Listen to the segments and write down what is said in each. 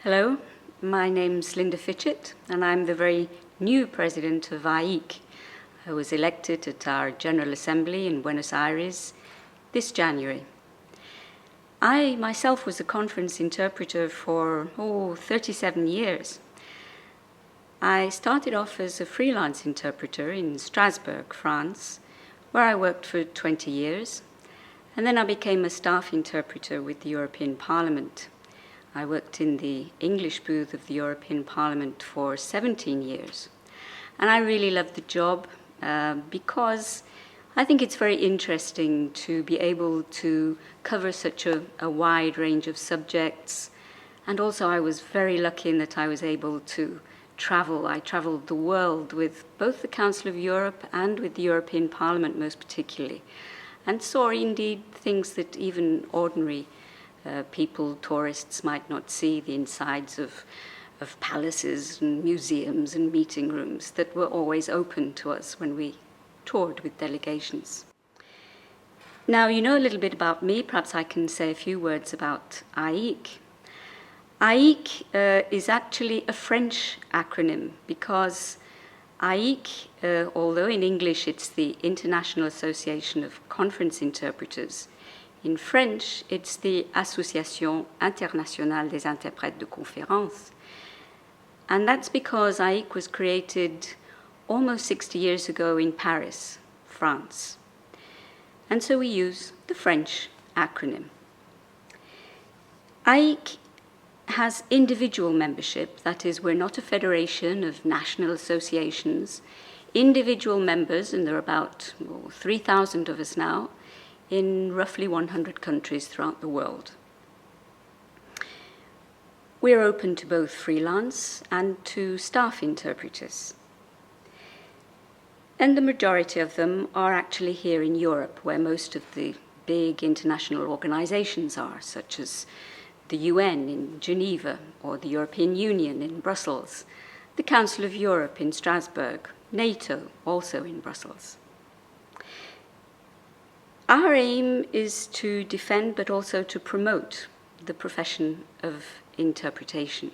Hello, my name's Linda FITCHETT, and I'm the very new President of AIIC. I was elected at our General Assembly in Buenos Aires this January. I myself was a conference interpreter for 37 years. I started off as a freelance interpreter in Strasbourg, France, where I worked for 20 years, and then I became a staff interpreter with the European Parliament. I worked in the English booth of the European Parliament for 17 years. And I really loved the job because I think it's very interesting to be able to cover such a wide range of subjects. And also I was very lucky in that I was able to travel. I traveled the world with both the Council of Europe and with the European Parliament most particularly, and saw indeed things that even ordinary people, tourists, might not see, the insides of palaces and museums and meeting rooms that were always open to us when we toured with delegations. Now, you know a little bit about me. Perhaps I can say a few words about AIIC. AIIC is actually a French acronym because AIIC, although in English it's the International Association of Conference Interpreters, in French, it's the Asociación Internationale des Intérpretes de Conférences. And that's because AIIC was created almost 60 years ago in Paris, France. And so we use the French acronym. AIIC has individual membership, that is, we're not a federation of national associations. Individual members, and there are about 3,000 of us now, in roughly 100 countries throughout the world. We're open to both freelance and to staff interpreters. And the majority of them are actually here in Europe, where most of the big international organizations are, such as the UN in Geneva, or the European Union in Brussels, the Council of Europe in Strasbourg, NATO also in Brussels. Our aim is to defend but also to promote the profession of interpretation.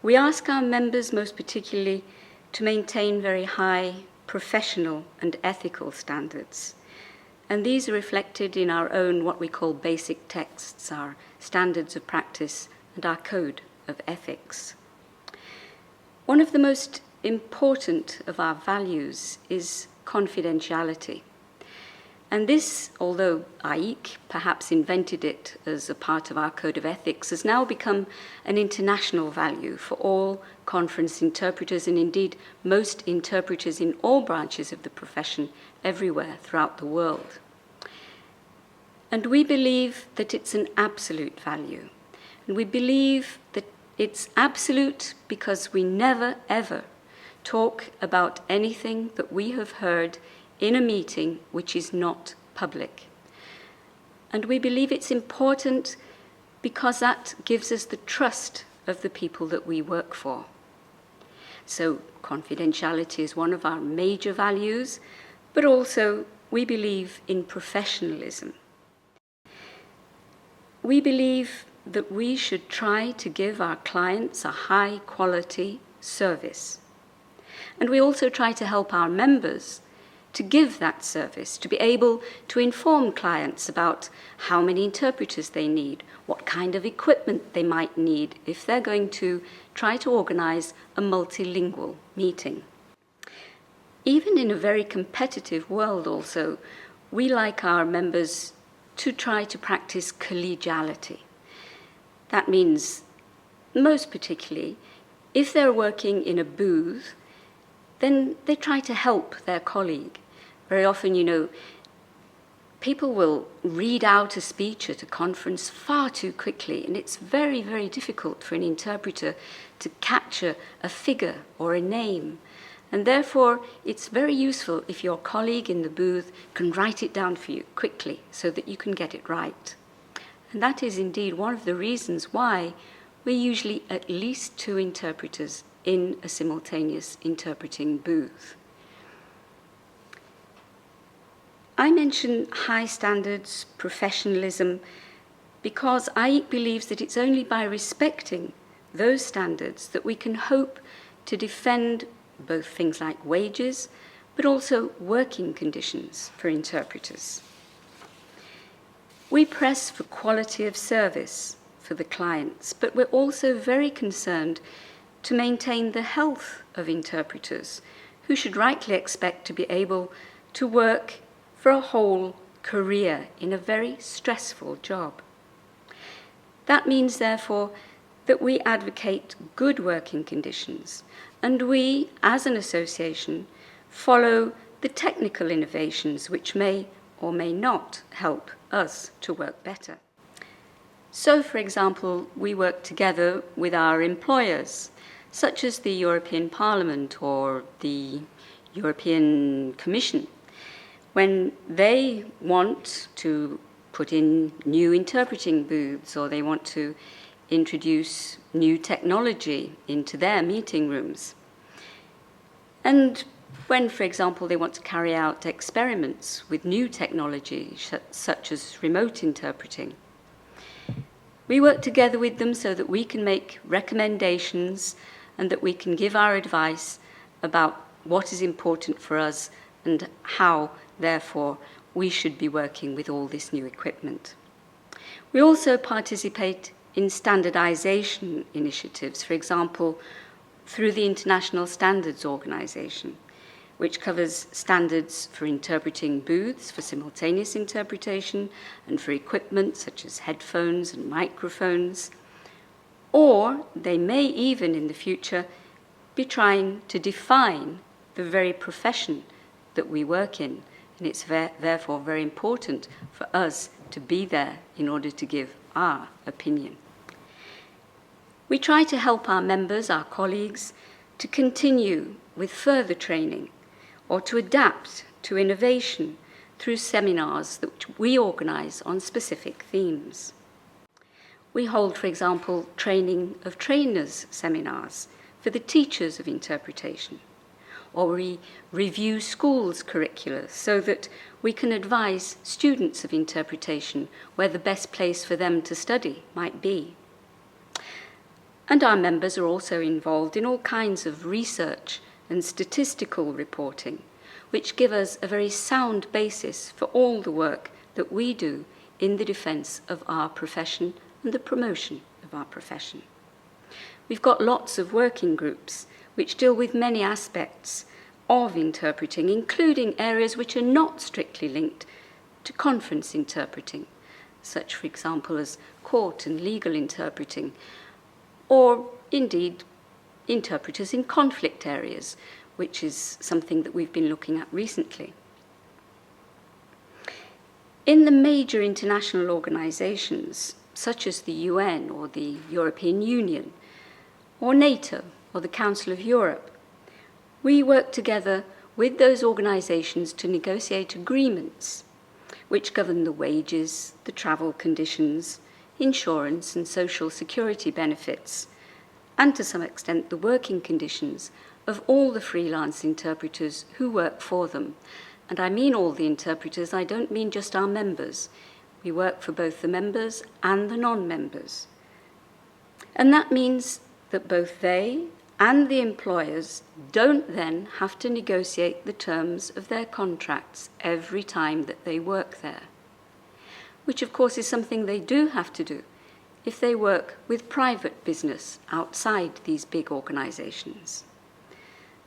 We ask our members most particularly to maintain very high professional and ethical standards. And these are reflected in our own what we call basic texts, our standards of practice and our code of ethics. One of the most important of our values is confidentiality. And this, although AIIC perhaps invented it as a part of our code of ethics, has now become an international value for all conference interpreters and indeed most interpreters in all branches of the profession everywhere throughout the world. And we believe that it's an absolute value. And we believe that it's absolute because we never, ever talk about anything that we have heard in a meeting which is not public. And we believe it's important because that gives us the trust of the people that we work for. So confidentiality is one of our major values, but also we believe in professionalism. We believe that we should try to give our clients a high quality service. And we also try to help our members to give that service, to be able to inform clients about how many interpreters they need, what kind of equipment they might need if they're going to try to organize a multilingual meeting. Even in a very competitive world also, we like our members to try to practice collegiality. That means, most particularly, if they're working in a booth, then they try to help their colleague. Very often, people will read out a speech at a conference far too quickly, and it's very, very difficult for an interpreter to catch a figure or a name. And therefore, it's very useful if your colleague in the booth can write it down for you quickly so that you can get it right. And that is indeed one of the reasons why we're usually at least 2 interpreters in a simultaneous interpreting booth. I mention high standards, professionalism, because AIIC believes that it's only by respecting those standards that we can hope to defend both things like wages, but also working conditions for interpreters. We press for quality of service for the clients, but we're also very concerned to maintain the health of interpreters, who should rightly expect to be able to work for a whole career in a very stressful job. That means, therefore, that we advocate good working conditions, and we, as an association, follow the technical innovations which may or may not help us to work better. So, for example, we work together with our employers, such as the European Parliament or the European Commission, when they want to put in new interpreting booths or they want to introduce new technology into their meeting rooms. And when, for example, they want to carry out experiments with new technology, such as remote interpreting. We work together with them so that we can make recommendations and that we can give our advice about what is important for us and how, therefore, we should be working with all this new equipment. We also participate in standardization initiatives, for example, through the International Standards Organization, which covers standards for interpreting booths for simultaneous interpretation and for equipment such as headphones and microphones. Or they may even in the future be trying to define the very profession that we work in, and it's therefore very important for us to be there in order to give our opinion. We try to help our members, our colleagues, to continue with further training or to adapt to innovation through seminars that we organize on specific themes. We hold, for example, training of trainers seminars for the teachers of interpretation, or we review schools' curricula so that we can advise students of interpretation where the best place for them to study might be. And our members are also involved in all kinds of research and statistical reporting, which give us a very sound basis for all the work that we do in the defense of our profession and the promotion of our profession. We've got lots of working groups which deal with many aspects of interpreting, including areas which are not strictly linked to conference interpreting, such, for example, as court and legal interpreting, or indeed interpreters in conflict areas, which is something that we've been looking at recently. In the major international organizations, such as the UN or the European Union, or NATO or the Council of Europe, we work together with those organizations to negotiate agreements which govern the wages, the travel conditions, insurance and social security benefits, and to some extent the working conditions of all the freelance interpreters who work for them. And I mean all the interpreters, I don't mean just our members. We work for both the members and the non-members. And that means that both they and the employers don't then have to negotiate the terms of their contracts every time that they work there, which of course is something they do have to do if they work with private business outside these big organizations.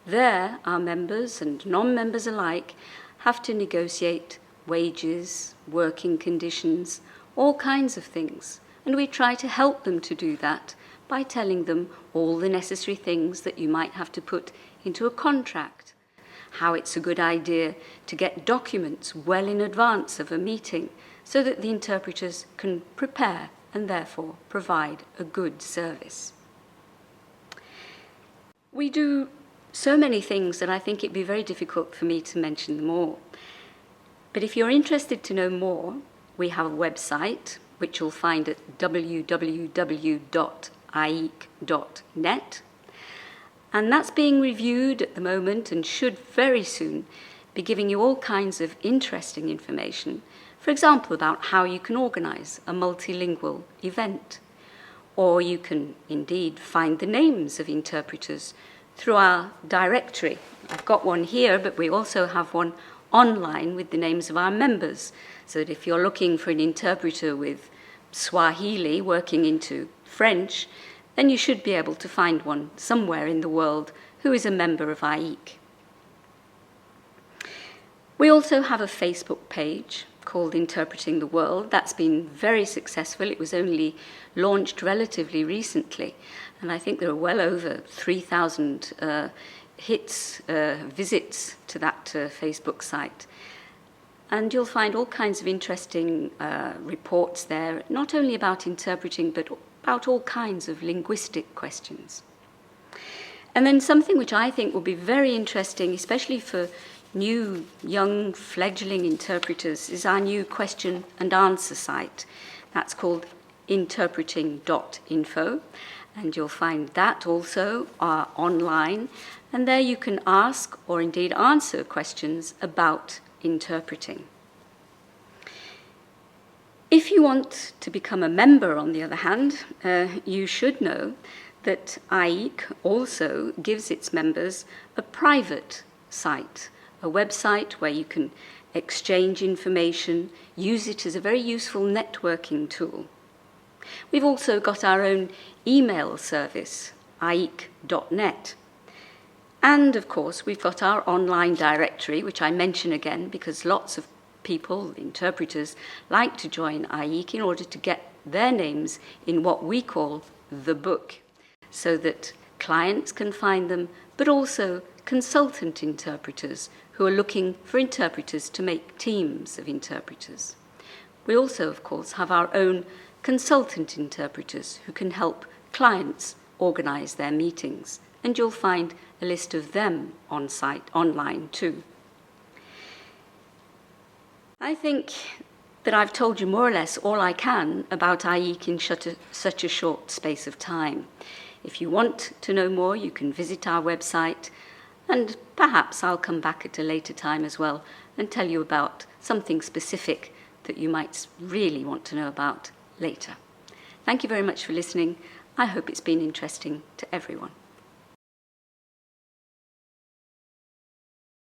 There, our members and non-members alike have to negotiate wages, working conditions, all kinds of things, and we try to help them to do that by telling them all the necessary things that you might have to put into a contract, how it's a good idea to get documents well in advance of a meeting so that the interpreters can prepare and therefore provide a good service. We do so many things that I think it'd be very difficult for me to mention them all. But if you're interested to know more, we have a website, which you'll find at www.aiic.net. And that's being reviewed at the moment and should very soon be giving you all kinds of interesting information. For For example, about how you can organize a multilingual event. Or you can indeed find the names of interpreters through our directory. I've got one here, but we also have one online with the names of our members, so that if you're looking for an interpreter with Swahili working into French, then you should be able to find one somewhere in the world who is a member of AIIC. We also have a Facebook page called Interpreting the World. That's been very successful. It was only launched relatively recently, and I think there are well over 3,000 visits to that Facebook site. And you'll find all kinds of interesting reports there, not only about interpreting, but about all kinds of linguistic questions. And then something which I think will be very interesting, especially for new, young, fledgling interpreters, is our new question and answer site. That's called interpreting.info, and you'll find that also online, and there you can ask or indeed answer questions about interpreting. If you want to become a member, on the other hand, you should know that AIIC also gives its members a private site, a website where you can exchange information, use it as a very useful networking tool. We've also got our own email service, aiic.net. And, of course, we've got our online directory, which I mention again because lots of people, interpreters, like to join AIIC in order to get their names in what we call the book, so that clients can find them, but also consultant interpreters who are looking for interpreters to make teams of interpreters. We also, of course, have our own consultant interpreters who can help clients organize their meetings, and you'll find a list of them on site online too. I think that I've told you more or less all I can about AIIC in such a short space of time. If you want to know more, you can visit our website, and perhaps I'll come back at a later time as well and tell you about something specific that you might really want to know about later. Thank you very much for listening. I hope it's been interesting to everyone.